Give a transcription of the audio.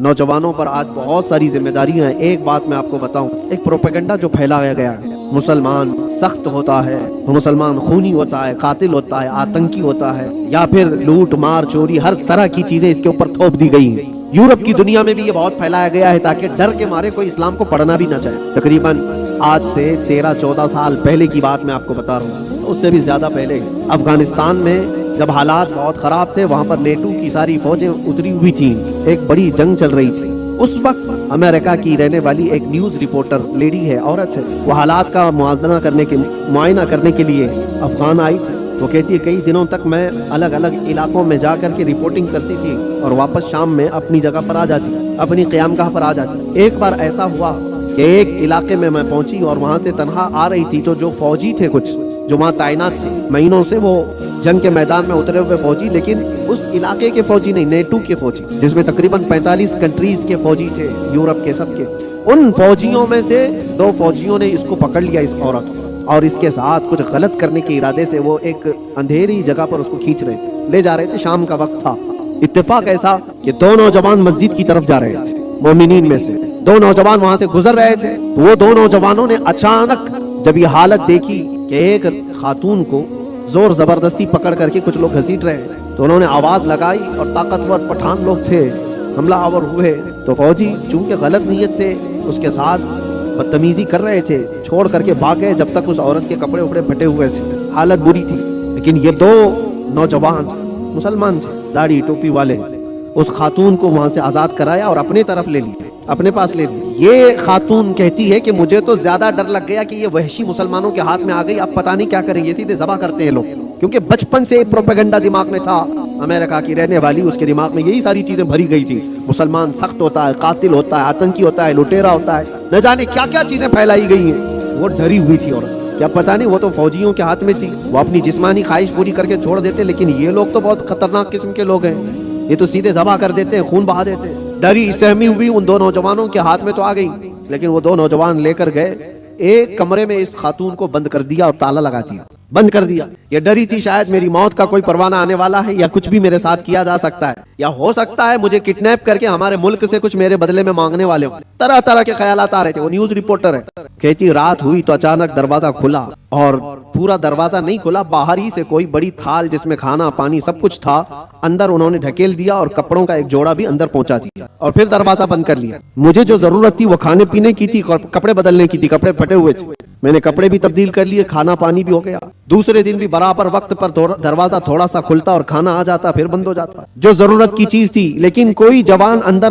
نوجوانوں پر آج بہت ساری ذمہ داریاں ہیں۔ ایک بات میں آپ کو بتاؤں، ایک پروپیگنڈا جو پھیلایا گیا ہے، مسلمان سخت ہوتا ہے، مسلمان خونی ہوتا ہے، قاتل ہوتا ہے، آتنکی ہوتا ہے، یا پھر لوٹ مار چوری، ہر طرح کی چیزیں اس کے اوپر تھوپ دی گئی ہیں۔ یورپ کی دنیا میں بھی یہ بہت پھیلایا گیا ہے تاکہ ڈر کے مارے کوئی اسلام کو پڑھنا بھی نہ چاہے۔ تقریباً آج سے 13-14 سال پہلے کی بات میں آپ کو بتا رہا ہوں، اس سے بھی زیادہ پہلے افغانستان میں جب حالات بہت خراب تھے، وہاں پر نیٹو کی ساری فوجیں اتری ہوئی تھیں، ایک بڑی جنگ چل رہی تھی۔ اس وقت امریکہ کی رہنے والی ایک نیوز رپورٹر لیڈی ہے، عورت ہے، وہ حالات کا معائنہ کرنے کے لیے افغان آئی تھی۔ وہ کہتی ہے کئی دنوں تک میں الگ الگ علاقوں میں جا کر کے رپورٹنگ کرتی تھی اور واپس شام میں اپنی جگہ پر آ جاتی، اپنی قیام گاہ پر آ جاتی۔ ایک بار ایسا ہوا کہ ایک علاقے میں پہنچی اور وہاں سے تنہا آ رہی تھی، تو جو فوجی تھے کچھ جو وہاں تعینات تھے، مہینوں سے وہ جنگ کے میدان میں اترے ہوئے فوجی، لیکن اس علاقے کے فوجی نہیں، نیٹو کے فوجی، جس میں تقریباً 45 کنٹریز کے فوجی تھے، یورپ کے سب کے۔ ان فوجیوں میں سے 2 فوجیوں نے اس کو پکڑ لیا، اس عورت کو، اور اس کے ساتھ کچھ غلط کرنے کے ارادے سے وہ ایک اندھیری جگہ پر اس کو کھینچ رہے تھے، لے جا رہے تھے۔ شام کا وقت تھا۔ اتفاق ایسا کہ 2 نوجوان مسجد کی طرف جا رہے تھے، مومنین میں سے 2 نوجوان وہاں سے گزر رہے تھے۔ وہ 2 نوجوانوں نے اچانک جب یہ حالت دیکھی کہ ایک خاتون کو زور زبردستی پکڑ کر کے کچھ لوگ گھسیٹ رہے ہیں، تو انہوں نے آواز لگائی اور طاقتور پٹھان لوگ تھے، حملہ آور ہوئے۔ تو فوجی چونکہ غلط نیت سے اس کے ساتھ بدتمیزی کر رہے تھے، چھوڑ کر کے بھاگ گئے، جب تک اس عورت کے کپڑے وپڑے پھٹے ہوئے تھے، حالت بری تھی۔ لیکن یہ 2 نوجوان مسلمان تھے، داڑھی ٹوپی والے، اس خاتون کو وہاں سے آزاد کرایا اور اپنے طرف لے لی، اپنے پاس لے لی۔ یہ خاتون کہتی ہے کہ مجھے تو زیادہ ڈر لگ گیا کہ یہ وحشی مسلمانوں کے ہاتھ میں آ گئی، اب پتہ نہیں کیا کریں گے، سیدھے ذبح کرتے ہیں لوگ، کیونکہ بچپن سے ایک پروپیگنڈا دماغ میں تھا۔ امریکہ کی رہنے والی، اس کے دماغ میں یہی ساری چیزیں بھری گئی تھی، مسلمان سخت ہوتا ہے، قاتل ہوتا ہے، آتنکی ہوتا ہے، لٹیرا ہوتا ہے، نہ جانے کیا کیا چیزیں پھیلائی گئی ہیں۔ وہ ڈری ہوئی تھی عورت، کیا پتہ نہیں، وہ تو فوجیوں کے ہاتھ میں تھی، وہ اپنی جسمانی خواہش پوری کر کے چھوڑ دیتے، لیکن یہ لوگ تو بہت خطرناک قسم کے لوگ ہیں، یہ تو سیدھے ذبح کر دیتے ہیں، خون بہا دیتے ہیں۔ ڈری سہمی ہوئی ان 2 نوجوانوں کے ہاتھ میں تو آ گئی، لیکن وہ 2 نوجوان لے کر گئے ایک کمرے میں، اس خاتون کو بند کر دیا اور تالا لگا دیا، بند کر دیا۔ یہ ڈری تھی شاید میری موت کا کوئی پروانہ آنے والا ہے، یا کچھ بھی میرے ساتھ کیا جا سکتا ہے، یا ہو سکتا ہے مجھے کڈنیپ کر کے ہمارے ملک سے کچھ میرے بدلے میں مانگنے والے ہوں۔ طرح طرح کے خیالات آ رہے تھے۔ وہ نیوز رپورٹر ہے، کہتی رات ہوئی تو اچانک دروازہ کھلا، اور پورا دروازہ نہیں کھلا، باہر ہی سے کوئی بڑی تھال جس میں کھانا پانی سب کچھ تھا، اندر انہوں نے ڈھکیل دیا اور کپڑوں کا ایک جوڑا بھی اندر پہنچا دیا، اور پھر دروازہ بند کر لیا۔ مجھے جو ضرورت تھی وہ کھانے پینے کی تھی، کپڑے بدلنے کی تھی، کپڑے پھٹے ہوئے تھے، میں نے کپڑے بھی تبدیل کر لیے، کھانا پانی بھی ہو گیا۔ دوسرے دن بھی برابر وقت پر دروازہ تھوڑا سا کھلتا اور کھانا آ جاتا، پھر بند ہو جاتا، جو ضرورت کی چیز تھی۔ لیکن کوئی جوان اندر نہیں